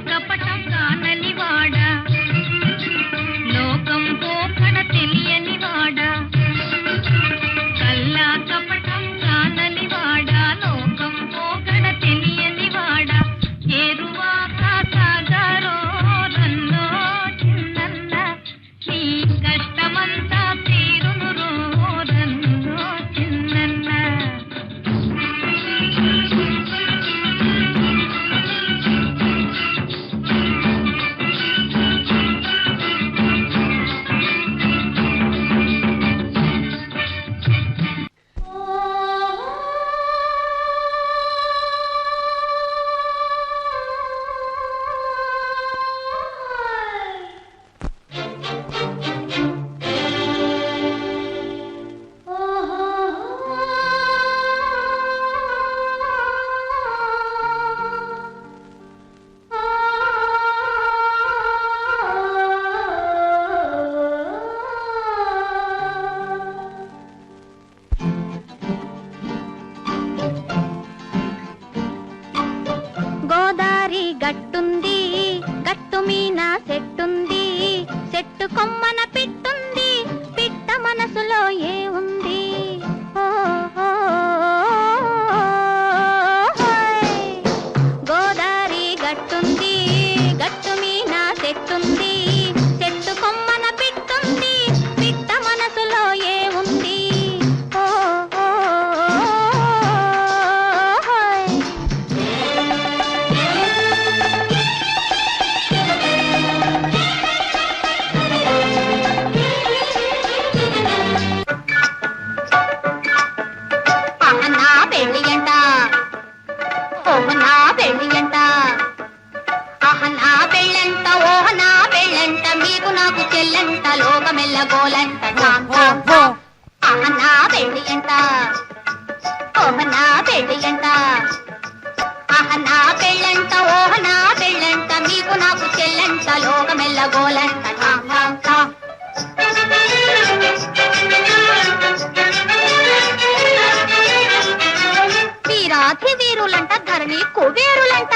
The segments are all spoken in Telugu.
కపటం కానని వాడా లోకం పోకడ తెలియని వాడా కల్లా కపటం కానని వాడా లోకం పోకడ తెలియని వాడా ఏరువాక సాగరో రన్నో చిన్నన్న నీ కష్టమంతా తీరును రో రన్నో చిన్నన్న గోదారి గట్టుంది గట్టు మీన చెట్టుంది చెట్టు కొమ్మన పిట్టుంది పిట్ట మనసులో ఏ ఉంది గోదారి గట్టుంది గట్టు మీన చెట్టుంది చెట్టు కొమ్మన పిట్టుంది పిట్ట మనసులో ఏ ఉంది లోకమెల్లగోలంట నా పెళ్ళి అంట ఓహనా పెళ్ళి అంట నా పెళ్ళంట ఓహనా పెళ్ళంట మీకు నాకు చెల్లంట లోకమెల్లగోలంట వీరాధి వీరులంట ధరణి కుబేరులంట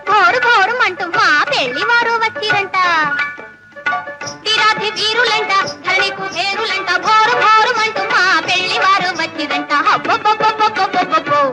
ఘోరు ఘోరుమంటూ మా పెళ్లి వారు వచ్చిరంట వీరాధి వీరులంట ధరణి కుబేరులంట ఘోరు ఘోరుమంటూ మా పెళ్లి వారు వచ్చిరంట హబ్బబ్బబ్బబ్బబ్బబ్బబ్బో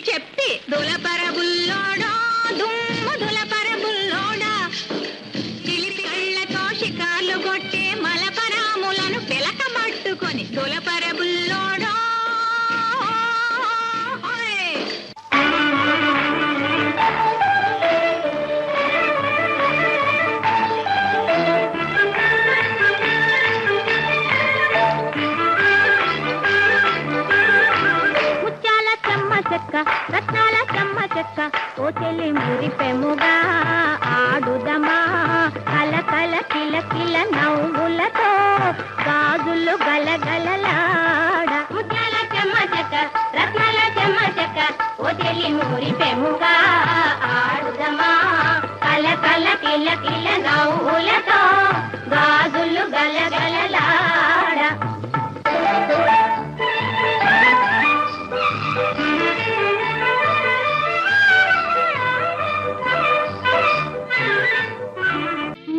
చెప్పి దులపరబుల్లోడా దుమ్ము దులపరబుల్లోడా చిలిపి కళ్ళతో షికార్లు కొట్టే మలపరాములను పిలకబట్టుకొని దులపరబుల్లోడా రత్నాల చెమ్మ చెక్క ఓ చెల్లి మురిపెముగా ఆడుదమా కల కల కిల కిల నవ్వులతో గాజులు గలగలలాడ ముత్యాల చెమ్మ చెక్క రత్నాల చెమ్మ చెక్క ఓ చెల్లి మురిపెముగా ఆడుదమా కల కల కిల కిల నవ్వులతో గాజులు గలగలలాడ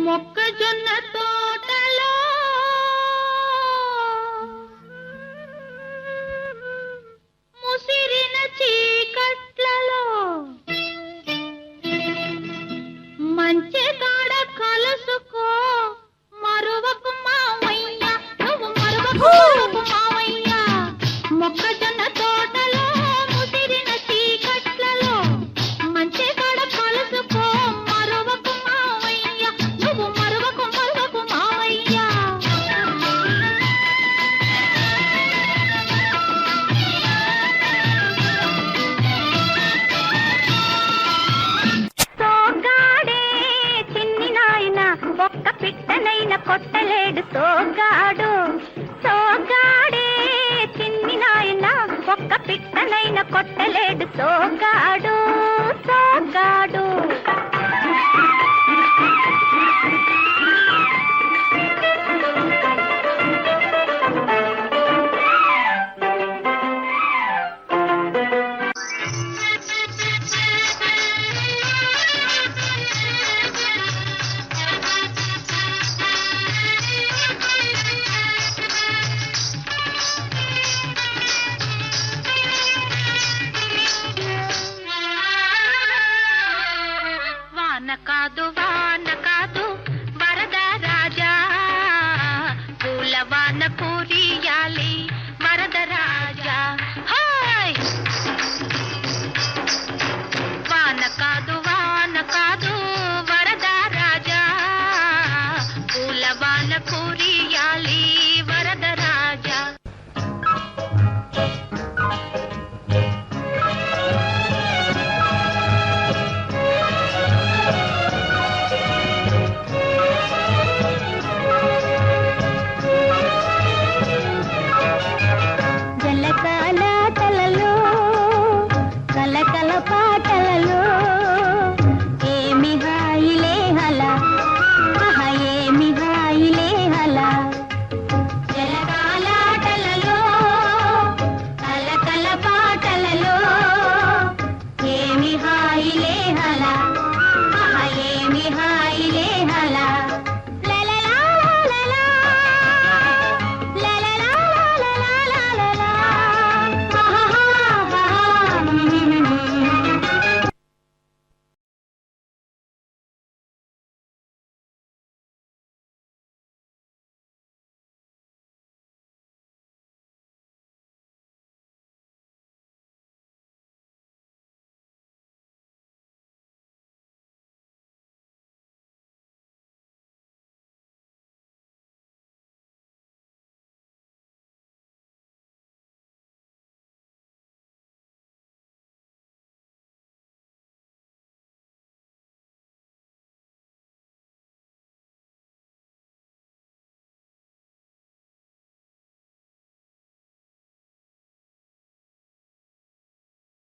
మొక్కజొన్న తోటలో ముసిరిన చీకట్లలో మంచి కాడ కలుసుకో కొట్టలేడు సోగాడు సోగాడు. వాన కాదు